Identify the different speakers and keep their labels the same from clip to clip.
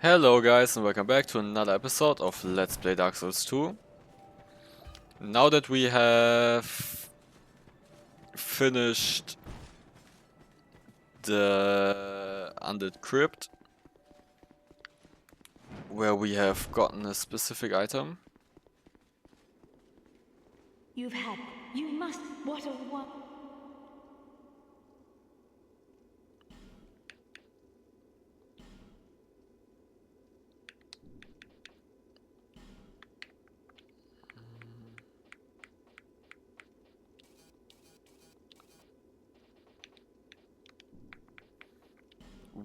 Speaker 1: Hello guys and welcome back to another episode of Let's Play Dark Souls 2. Now that we have finished the Undead Crypt, where we have gotten a specific item,
Speaker 2: You must, what a one.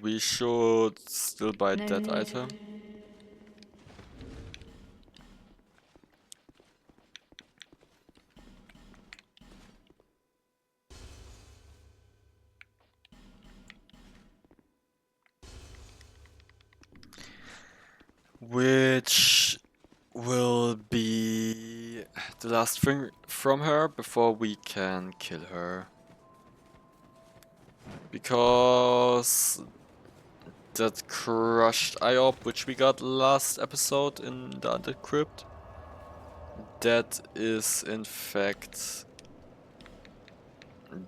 Speaker 1: we should still buy
Speaker 2: No
Speaker 1: that
Speaker 2: need.
Speaker 1: item. Which will be the last thing from her before we can kill her. Because that crushed eye orb which we got last episode in the Undead Crypt, that is in fact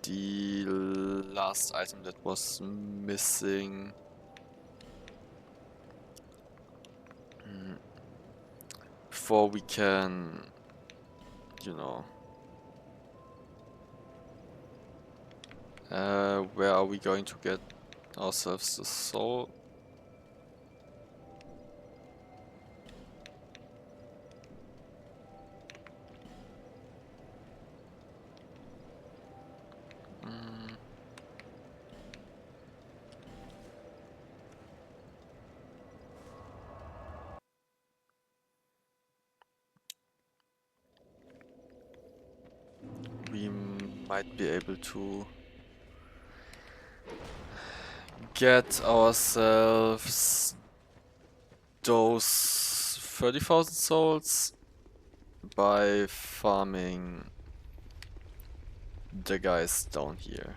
Speaker 1: the last item that was missing. Before we can, you know, where are we going to get ourselves the soul? We might be able to get ourselves those 30,000 souls by farming the guys down here.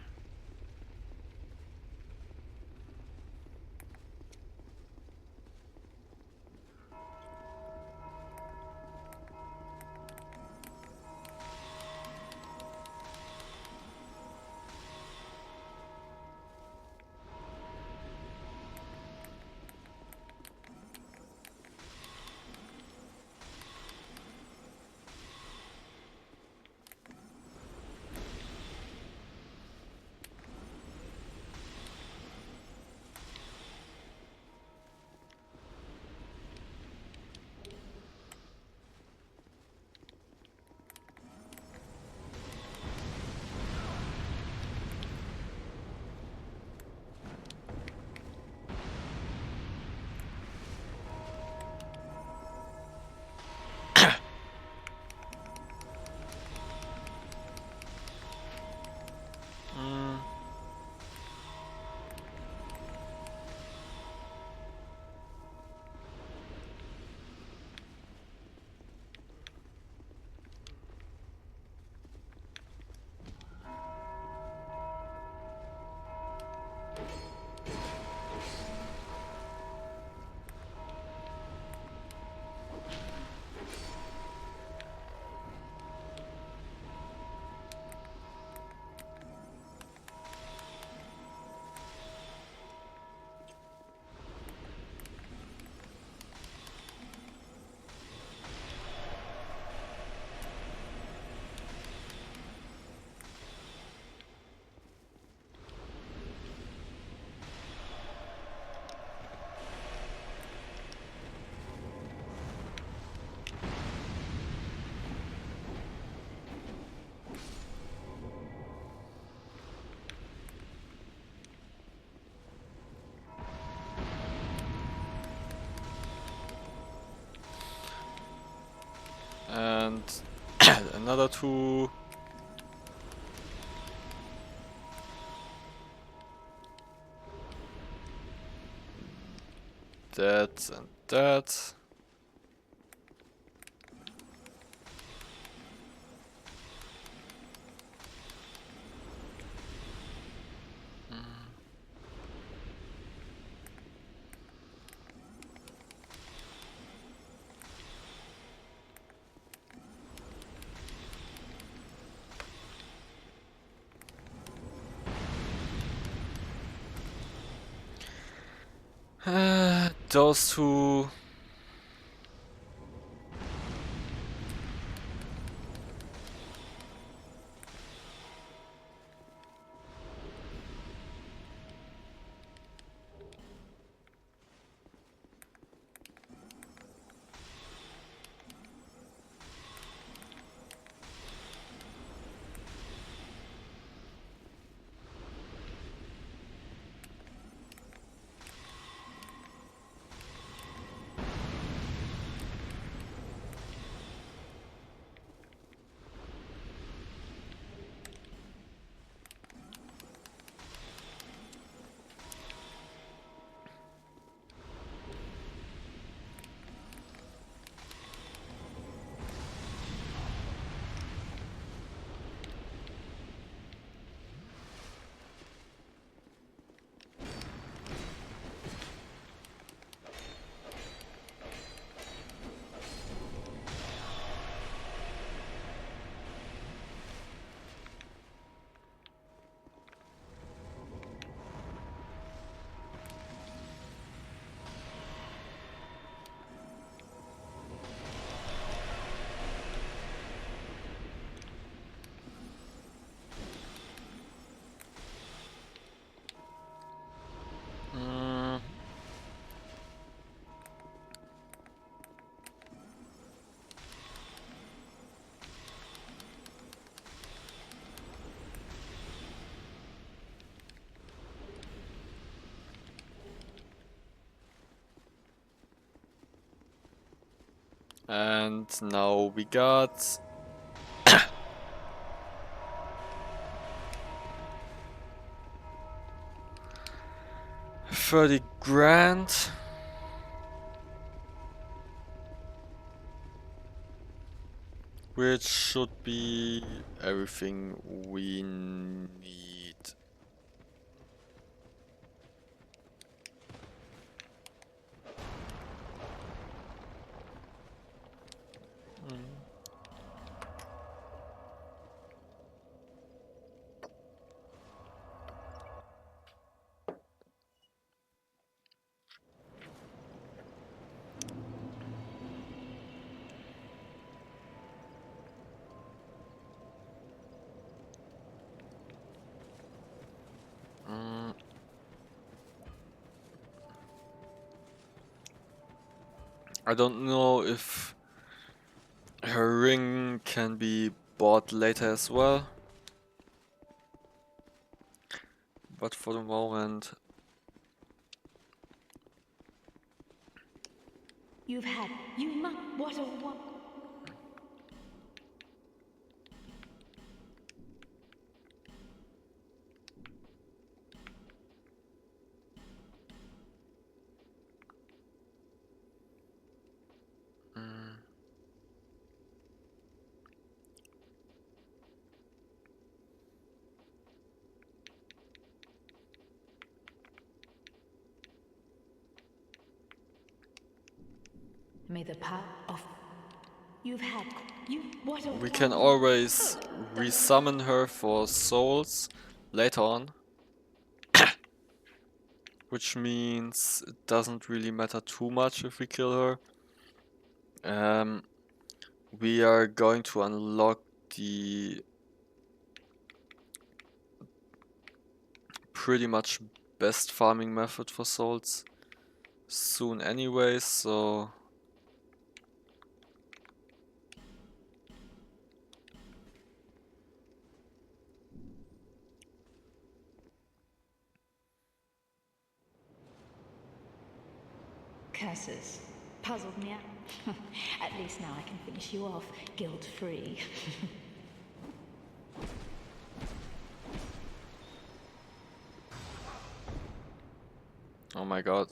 Speaker 1: And another two. That and that. Those two. Mm, and now we got 30 grand. Which should be everything we need. Mm, I don't know if her ring can be bought later as well, but for the moment,
Speaker 2: You've had. You must. What a one.
Speaker 1: mm,
Speaker 2: May the power of. You've had. You. What a
Speaker 1: we can
Speaker 2: one.
Speaker 1: always resummon her for souls later on, which means it doesn't really matter too much if we kill her. We are going to unlock the pretty much best farming method for souls soon anyway, so
Speaker 2: Curses. Puzzled me out. At least now I can finish you off guilt-free.
Speaker 1: oh my god.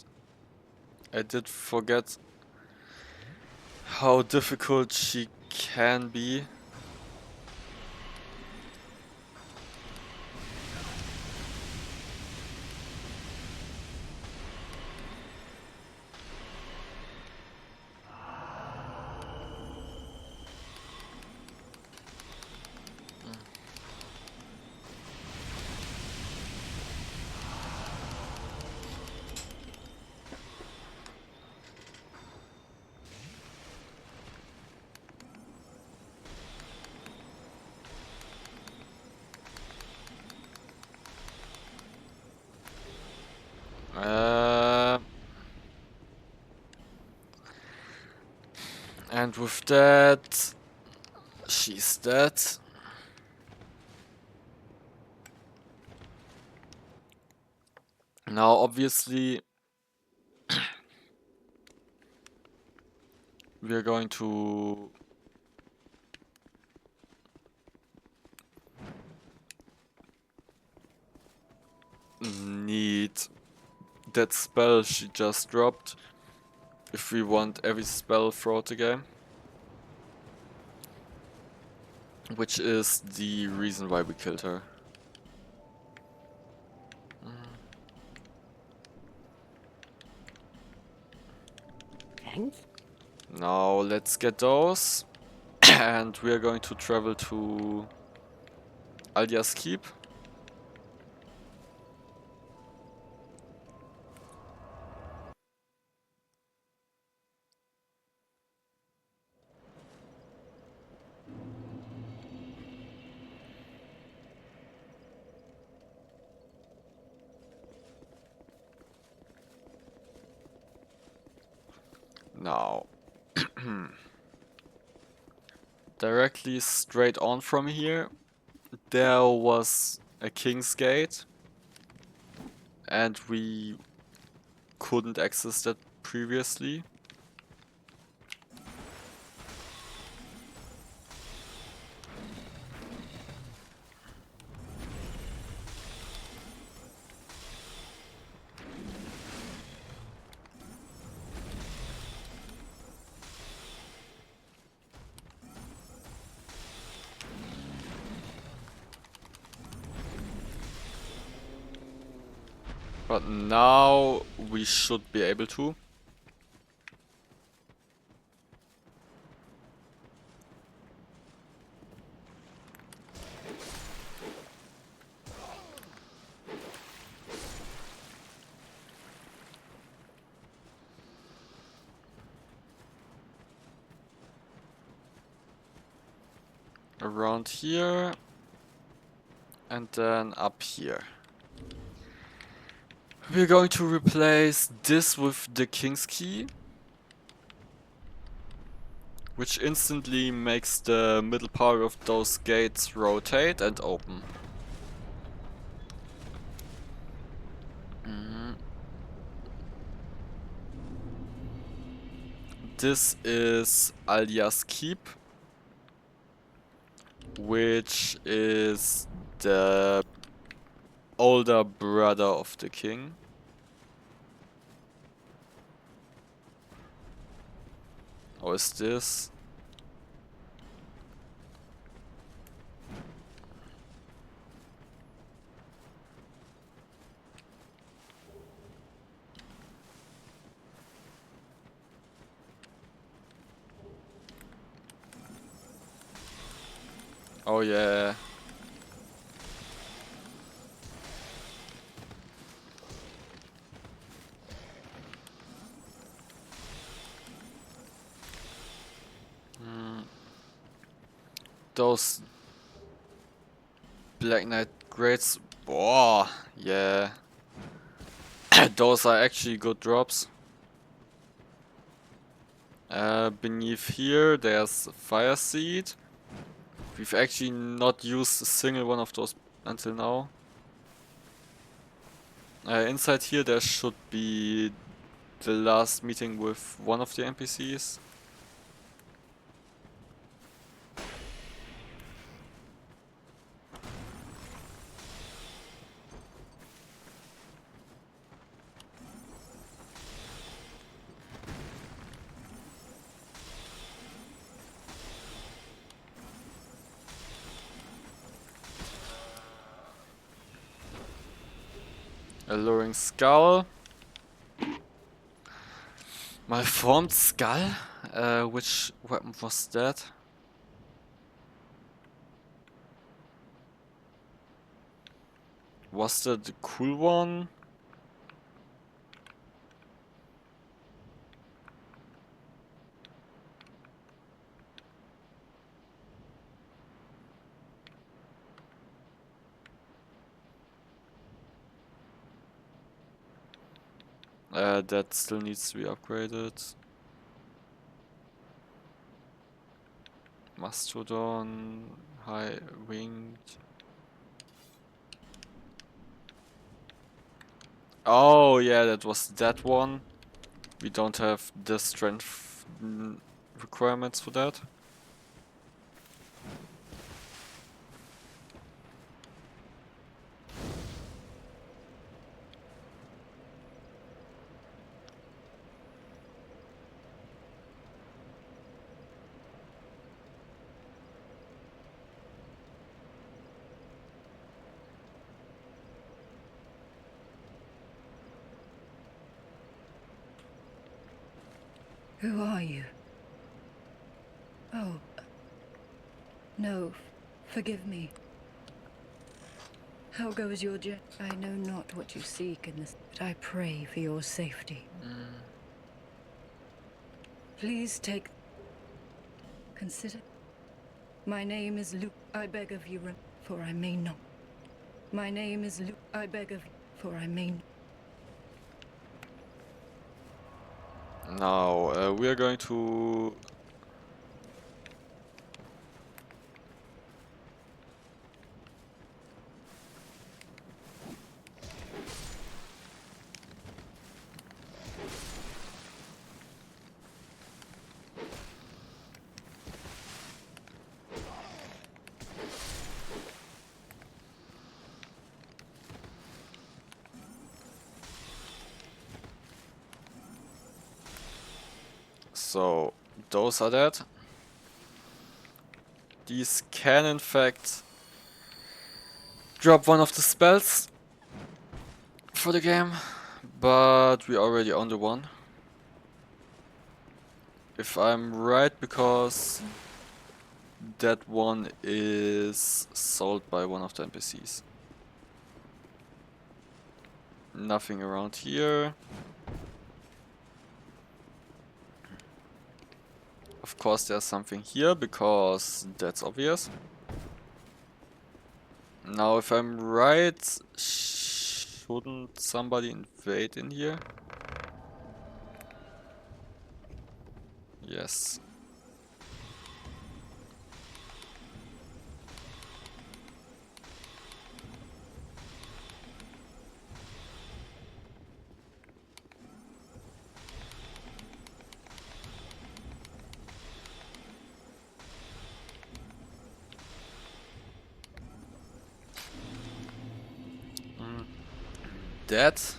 Speaker 1: I did forget how difficult she can be. And with that, she's dead. Now, obviously, we're going to need that spell she just dropped if we want every spell throughout the game. Which is the reason why we killed her.
Speaker 3: Thanks.
Speaker 1: Now let's get those. And we are going to travel to Aldia's Keep. Now, directly straight on from here, there was a King's Gate, and we couldn't access that previously. But now we should be able to. Around here. And then up here. We're going to replace this with the King's Key, which instantly makes the middle part of those gates rotate and open. This is Aldia's Keep, which is the older brother of the king. Or is this? Oh yeah. Those Black Knight Greats. Oh, yeah. Those are actually good drops. Beneath here, there's Fire Seed. We've actually not used a single one of those until now. Inside here, there should be the last meeting with one of the NPCs. Alluring Skull. Malformed Skull? Which weapon was that? Was that the cool one? That still needs to be upgraded. Mastodon, high winged. Oh yeah, that was that one. We don't have the strength requirements for that.
Speaker 4: Who are you? Oh. No, forgive me. How goes your journey? I know not what you seek in this, but I pray for your safety. Please take... Consider... My name is Luke. I beg of you, for I may not. My name is Luke. I beg of you, for I may not.
Speaker 1: Now, we are going to... So, those are that. These can in fact drop one of the spells for the game, but we already own the one. If I'm right, because that one is sold by one of the NPCs. Nothing around here. Of course there's something here, because that's obvious. Now if I'm right, shouldn't somebody invade in here? Yes. That.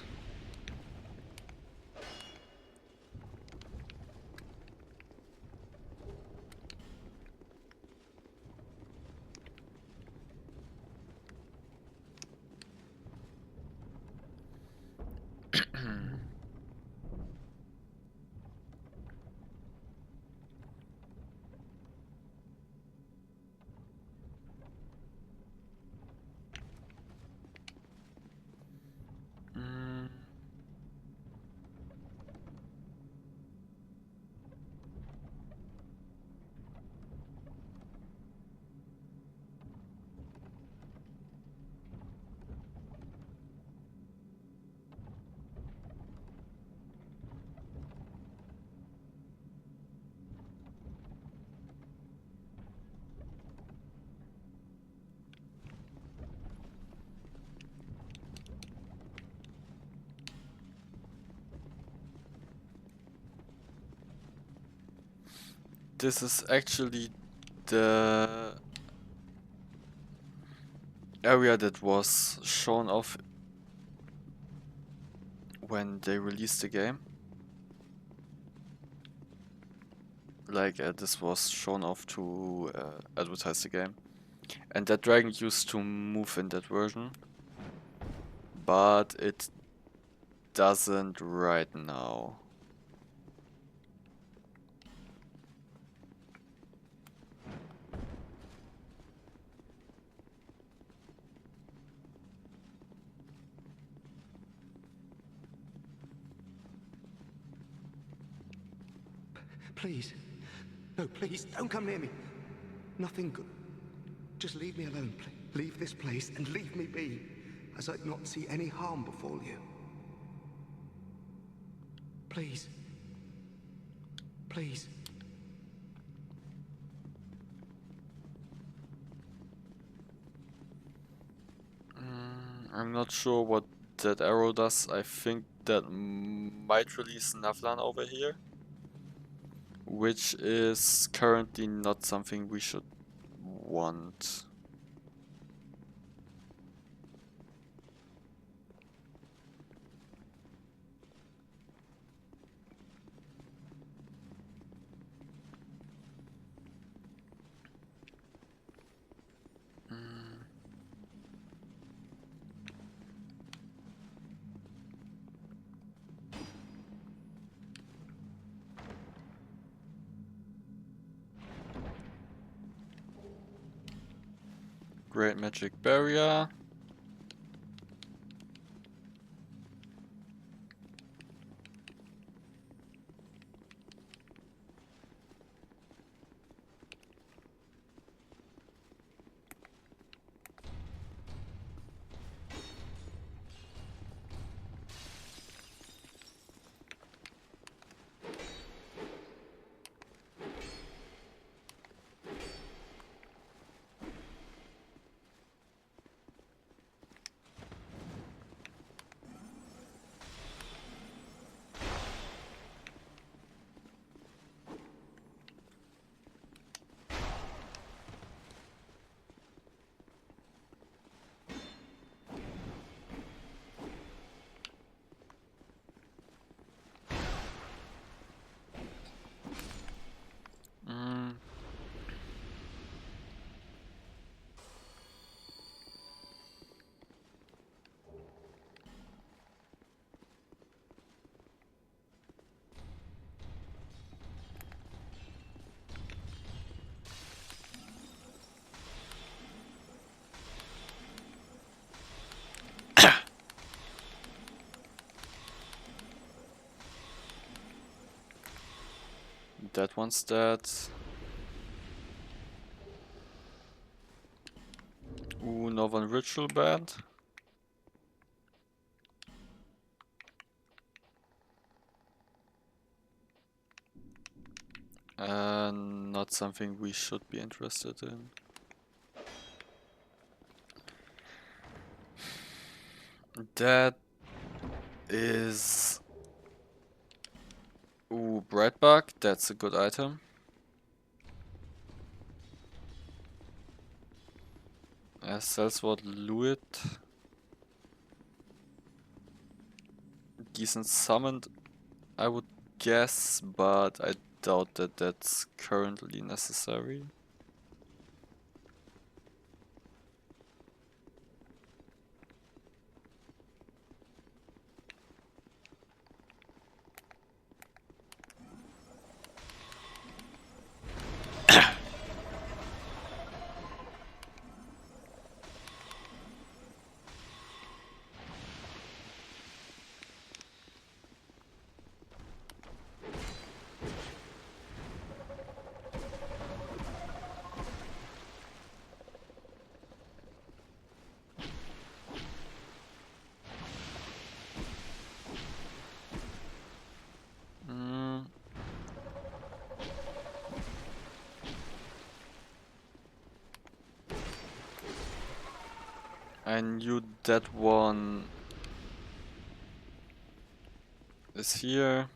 Speaker 1: This is actually the area that was shown off when they released the game. Like, this was shown off to advertise the game. And that dragon used to move in that version. But it doesn't right now.
Speaker 5: Please. No, please, don't come near me. Nothing good. Just leave me alone, please. Leave this place and leave me be, as I'd not see any harm befall you. Please. Please.
Speaker 1: I'm not sure what that arrow does. I think that might release Navlan over here, which is currently not something we should want. Great magic barrier. Mm. That one's dead. Ooh, Northern Ritual Band. Not something we should be interested in. That is... Ooh, Breadbug, that's a good item. Sellsword Luit. Decent summoned, I would guess, but I doubt that that's currently necessary. Mm. I knew that one is here.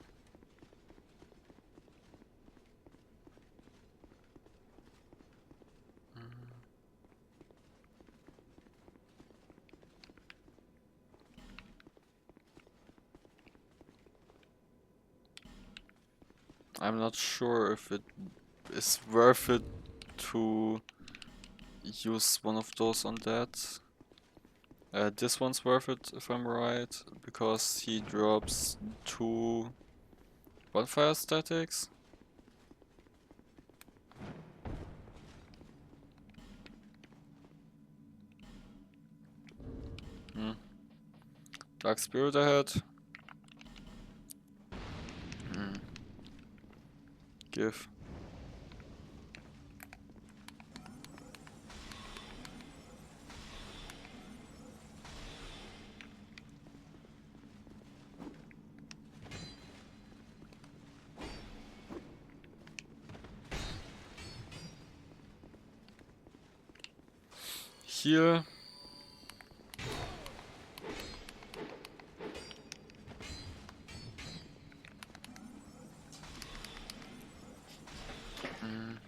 Speaker 1: I'm not sure if it is worth it to use one of those on that. This one's worth it if I'm right, because he drops 2 bonfire statics. Dark Spirit ahead. Give. Heal. Mm.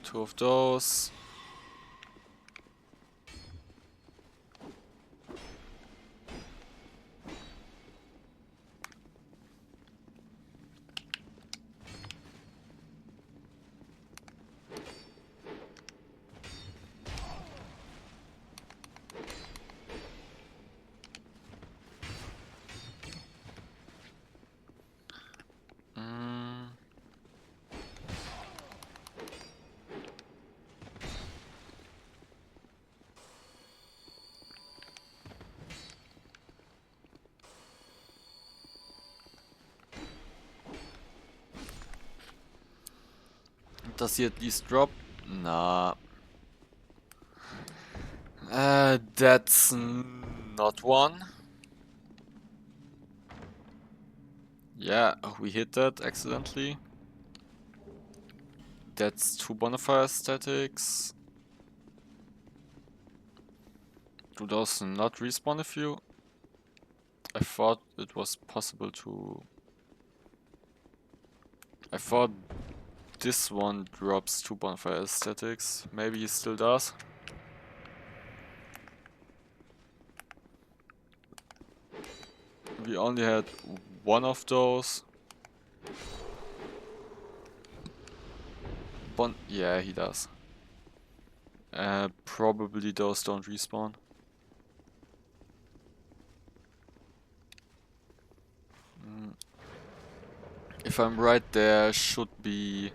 Speaker 1: Two of those. Mm. Does he at least drop? Nah. That's not one. Yeah, we hit that accidentally. That's two bonfire statics. Do those not respawn if you... I thought it was possible to... I thought this one drops two bonfire statics. Maybe he still does. We only had one of those. Yeah, he does. Probably those don't respawn. If I'm right, there should be...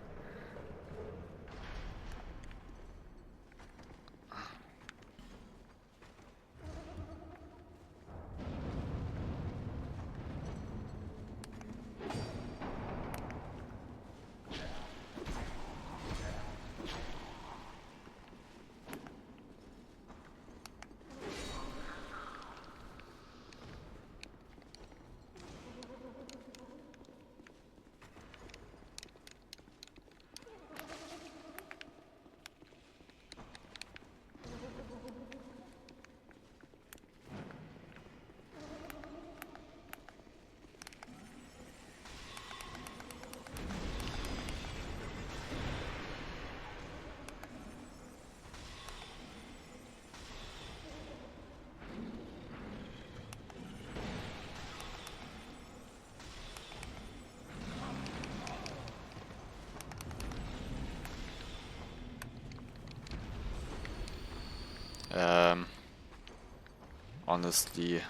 Speaker 1: Honestly,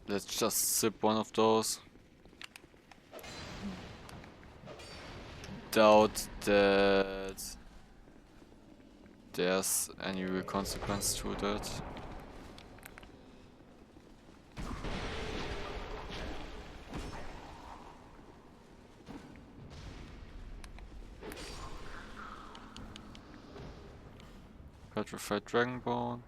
Speaker 1: let's just sip one of those. Doubt that there's any real consequence to that. Petrified Dragonbone.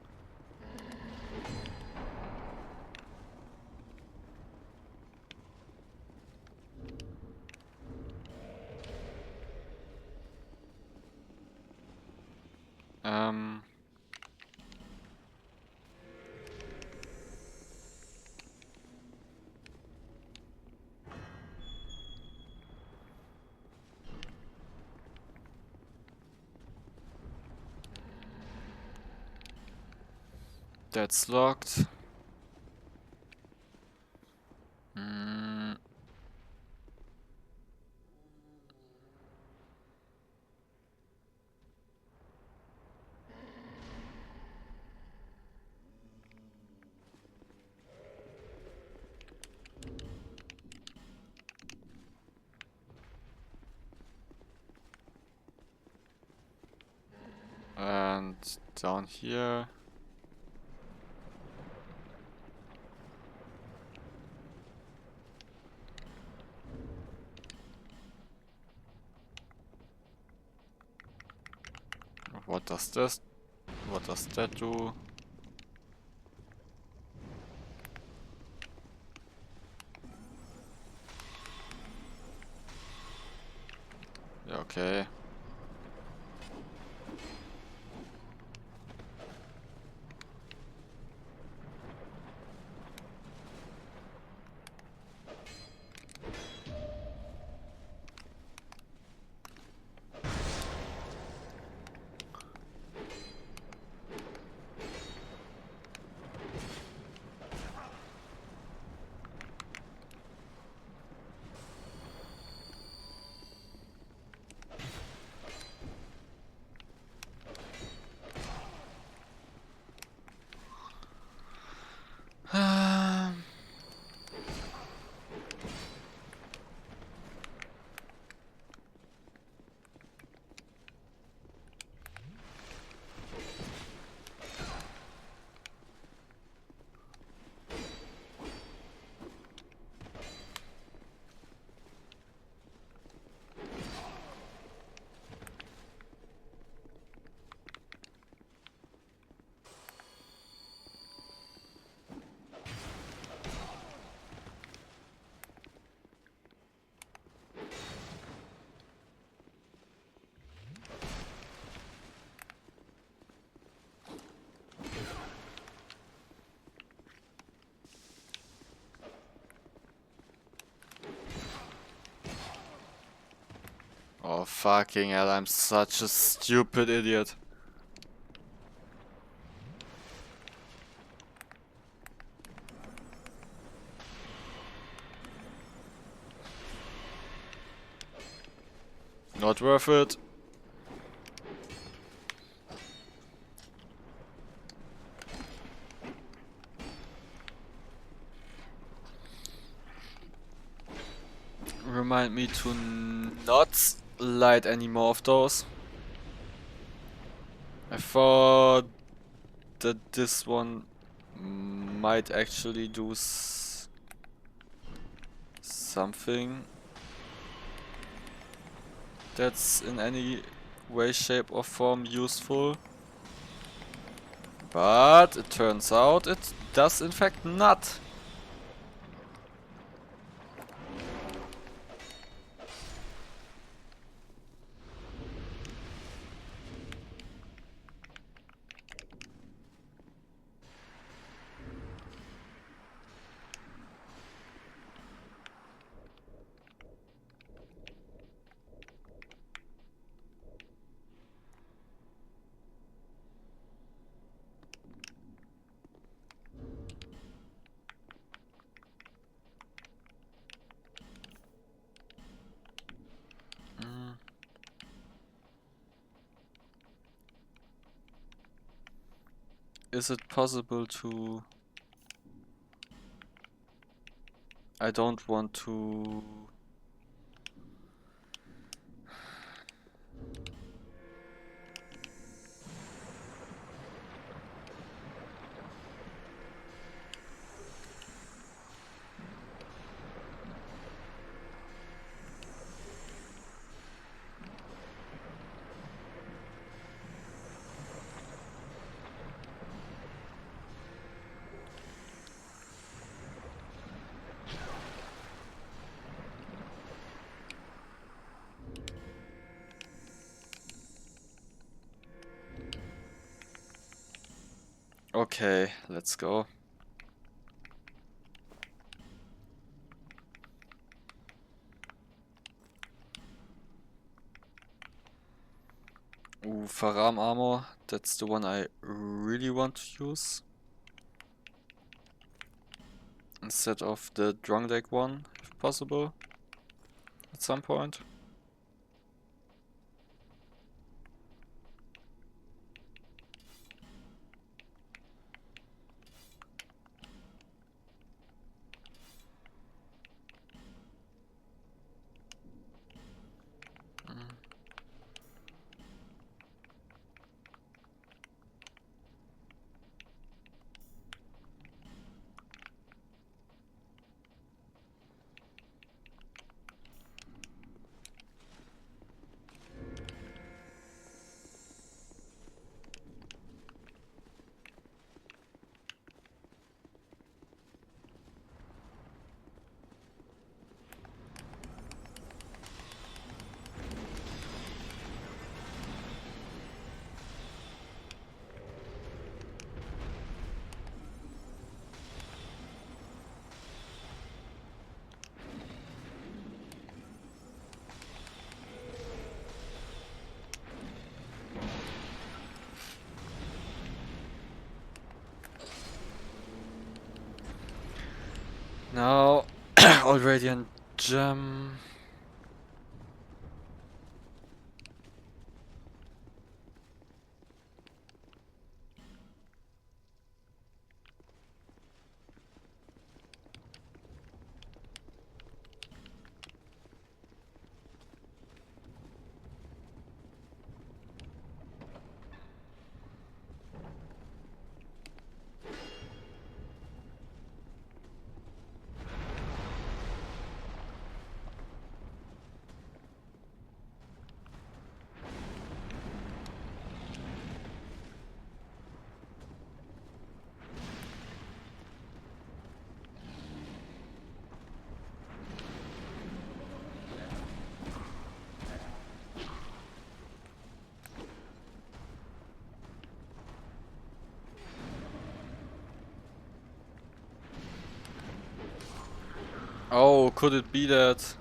Speaker 1: Um, that's locked. Mm. And down here. What does this? What does that do? Ja, okay. Oh, fucking hell, I'm such a stupid idiot. Not worth it. Remind me to not light any more of those. I thought that this one might actually do something that's in any way, shape or form useful. But it turns out it does in fact not. Is it possible to... I don't want to... Okay, let's go. Ooh, Faram armor, that's the one I really want to use. Instead of the Drongdeck one, if possible, at some point. Now, all radiant gem. Oh, could it be that?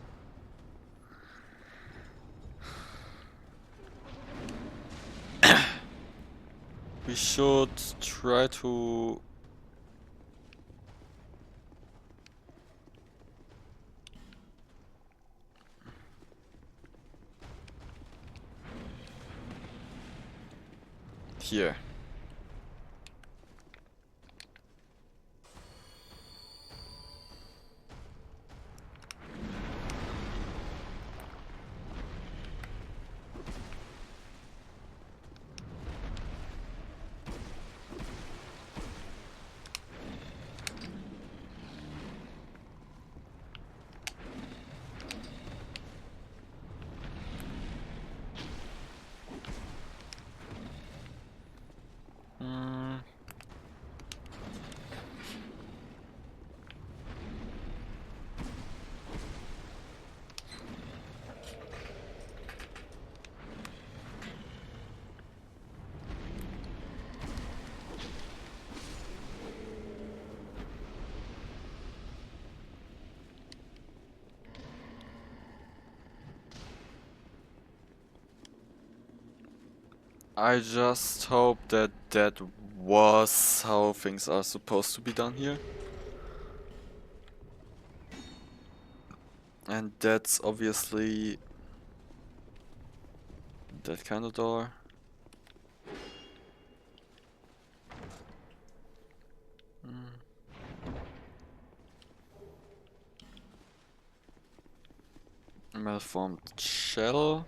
Speaker 1: We should try to... Here. Hmm. I just hope that that was how things are supposed to be done here. And that's obviously that kind of door. Malformed shell.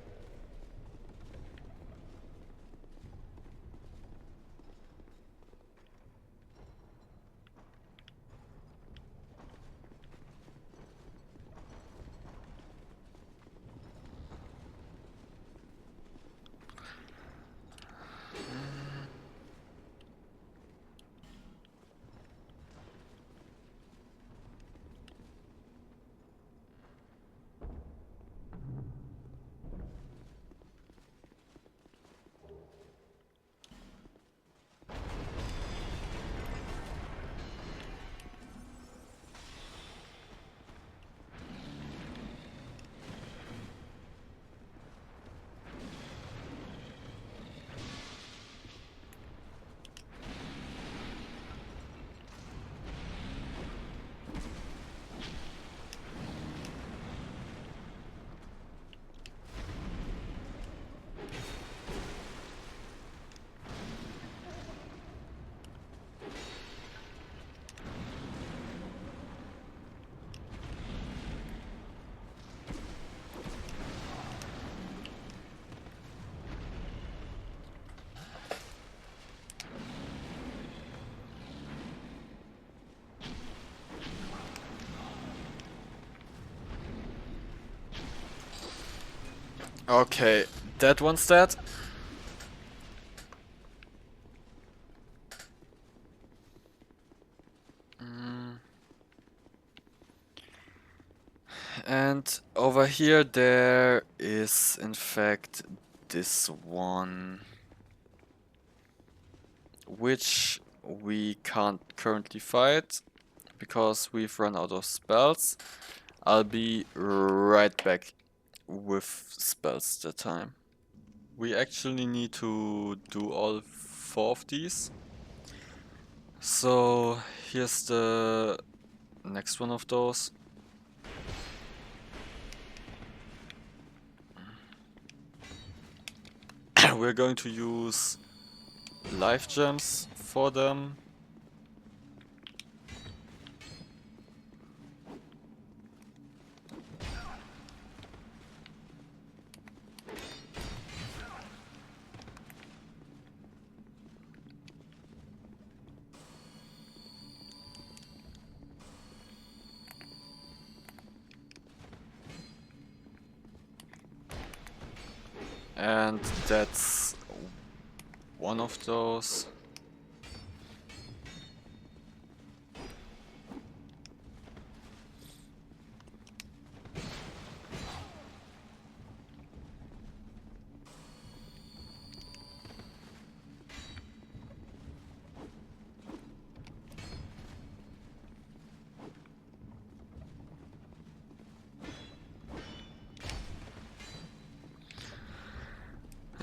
Speaker 1: Okay, that one's dead. And over here there is in fact this one, which we can't currently fight because we've run out of spells. I'll be right back with spells that time. We actually need to do all 4 of these. So here's the next one of those. We're going to use life gems for them. And that's one of those.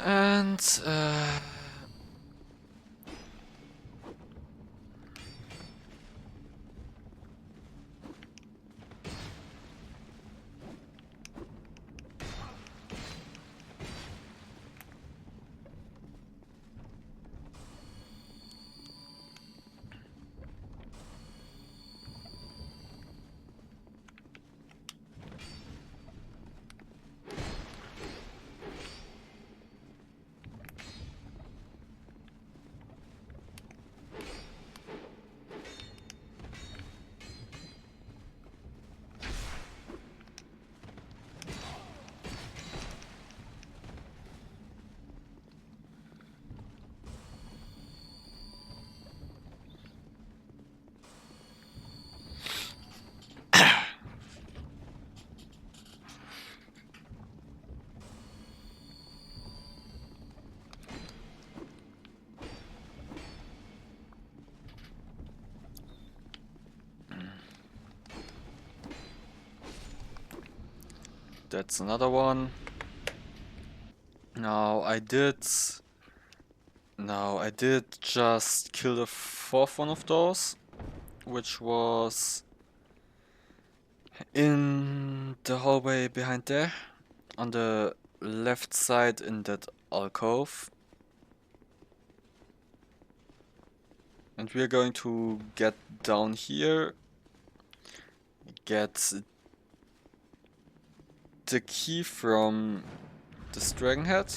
Speaker 1: And that's another one. Now I did just kill the fourth one of those, which was in the hallway behind there, on the left side in that alcove. And we are going to get down here, get the key from this dragon head.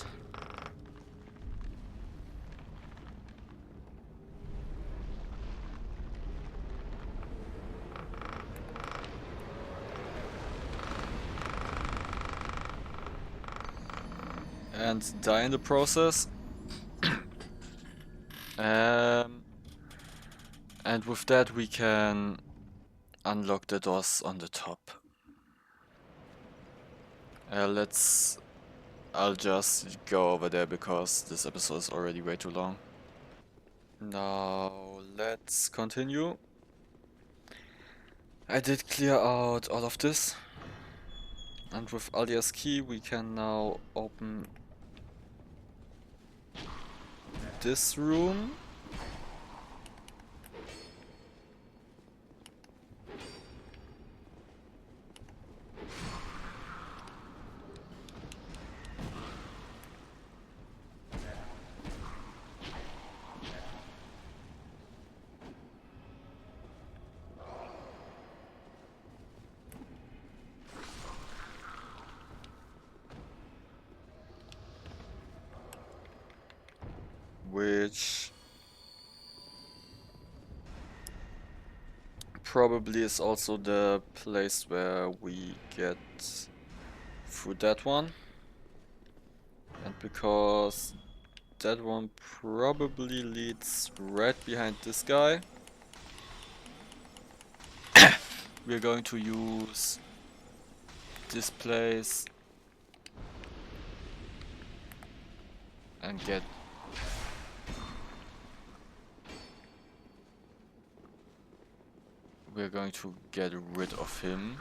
Speaker 1: And die in the process. And with that we can unlock the doors on the top. I'll just go over there because this episode is already way too long. Now let's continue. I did clear out all of this. And with Aldia's key we can now open this room. Which probably is also the place where we get through that one. And because that one probably leads right behind this guy, we're going to use this place and get rid of him.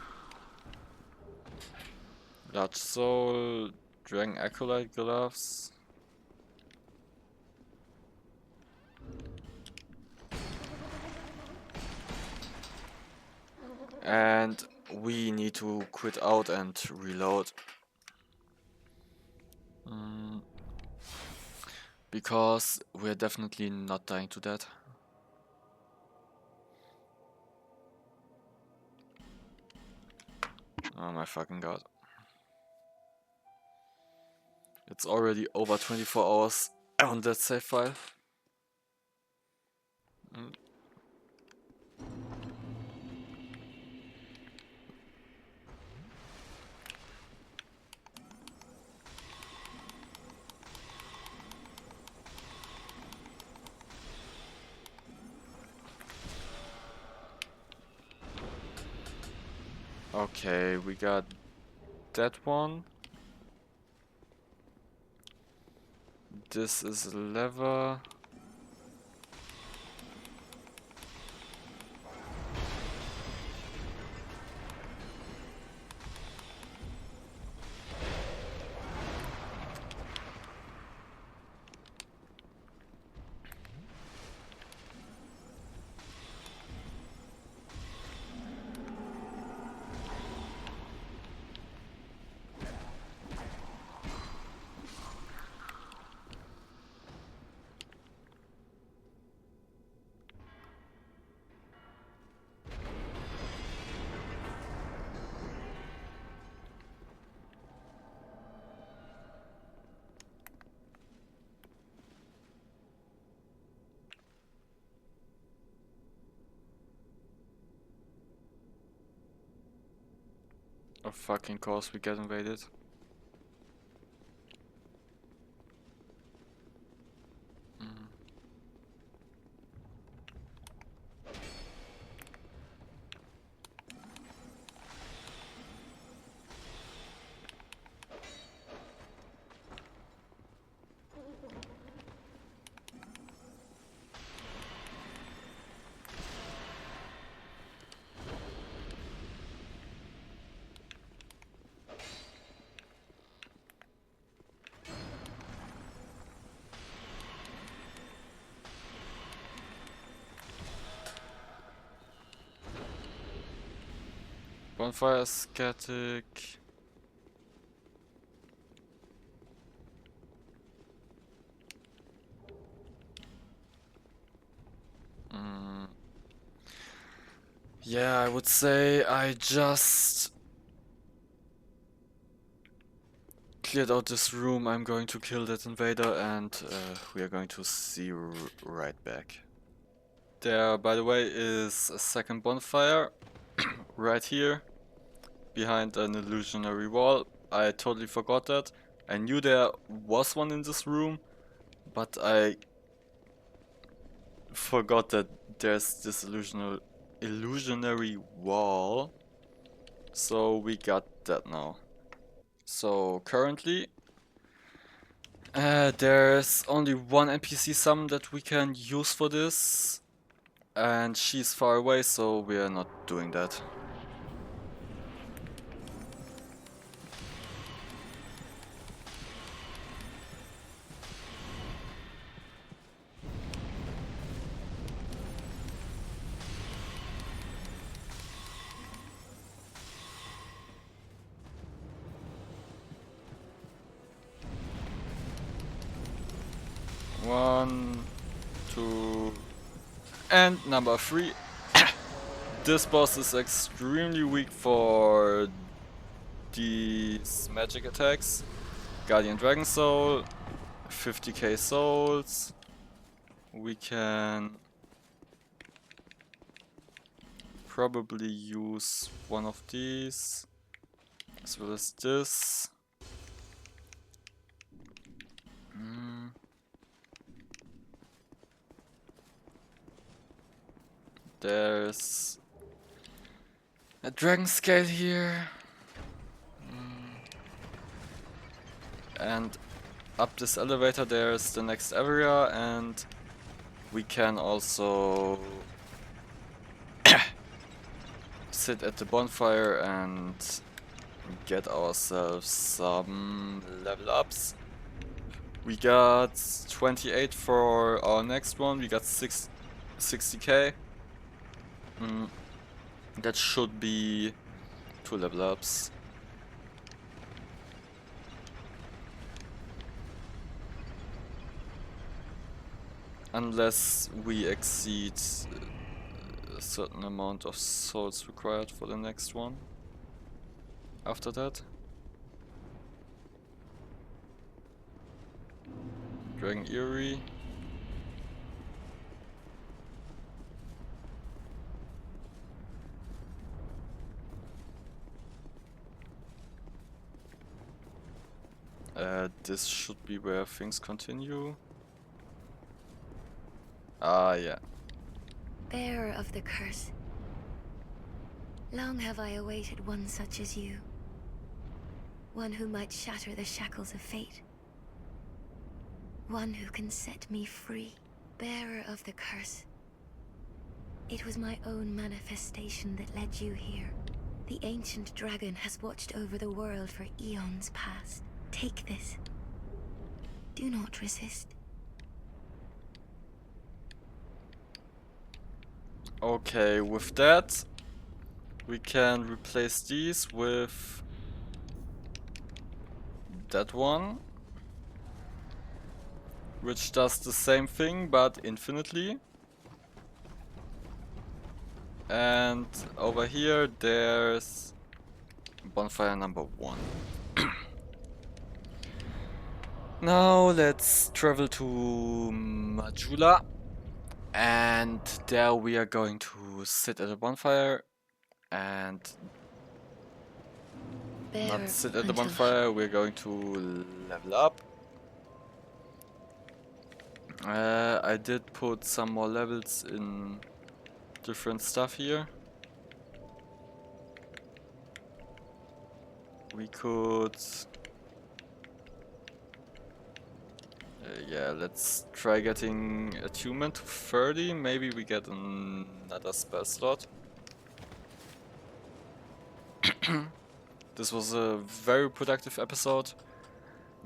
Speaker 1: Large Soul, Dragon Acolyte Gloves. And we need to quit out and reload. Because we're definitely not dying to that. Oh my fucking god. It's already over 24 hours on that save file. Okay, we got that one. This is a lever. Of fucking course we get invaded. Bonfire static. Yeah, I would say I just cleared out this room. I'm going to kill that invader and we are going to see right back. There, by the way, is a second bonfire right here behind an illusionary wall. I totally forgot that. I knew there was one in this room, but I forgot that there's this illusionary wall. So we got that now. So currently there's only one NPC summon that we can use for this, and she's far away, so we are not doing that. One, two, and number 3. This boss is extremely weak for these magic attacks. Guardian Dragon Soul, 50k souls. We can probably use one of these as well as this. There's a dragon scale here. And up this elevator there's the next area, and we can also sit at the bonfire and get ourselves some level ups. We got 28 for our next one, we got 60k. That should be 2 level ups. Unless we exceed a certain amount of souls required for the next one. After that. Dragon Eerie. This should be where things continue. Ah, yeah.
Speaker 6: Bearer of the curse. Long have I awaited one such as you. One who might shatter the shackles of fate. One who can set me free. Bearer of the curse. It was my own manifestation that led you here. The ancient dragon has watched over the world for eons past. Take this. Do not resist.
Speaker 1: Okay, with that, we can replace these with that one, which does the same thing but infinitely. And over here there's bonfire number 1. Now let's travel to Majula, and there we are going to sit at a bonfire and not sit at the bonfire, we're going to level up. I did put some more levels in different stuff here. We could... yeah, let's try getting attunement to 30. Maybe we get another spell slot. This was a very productive episode.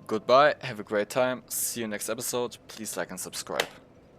Speaker 1: Goodbye, have a great time, see you next episode, please like and subscribe.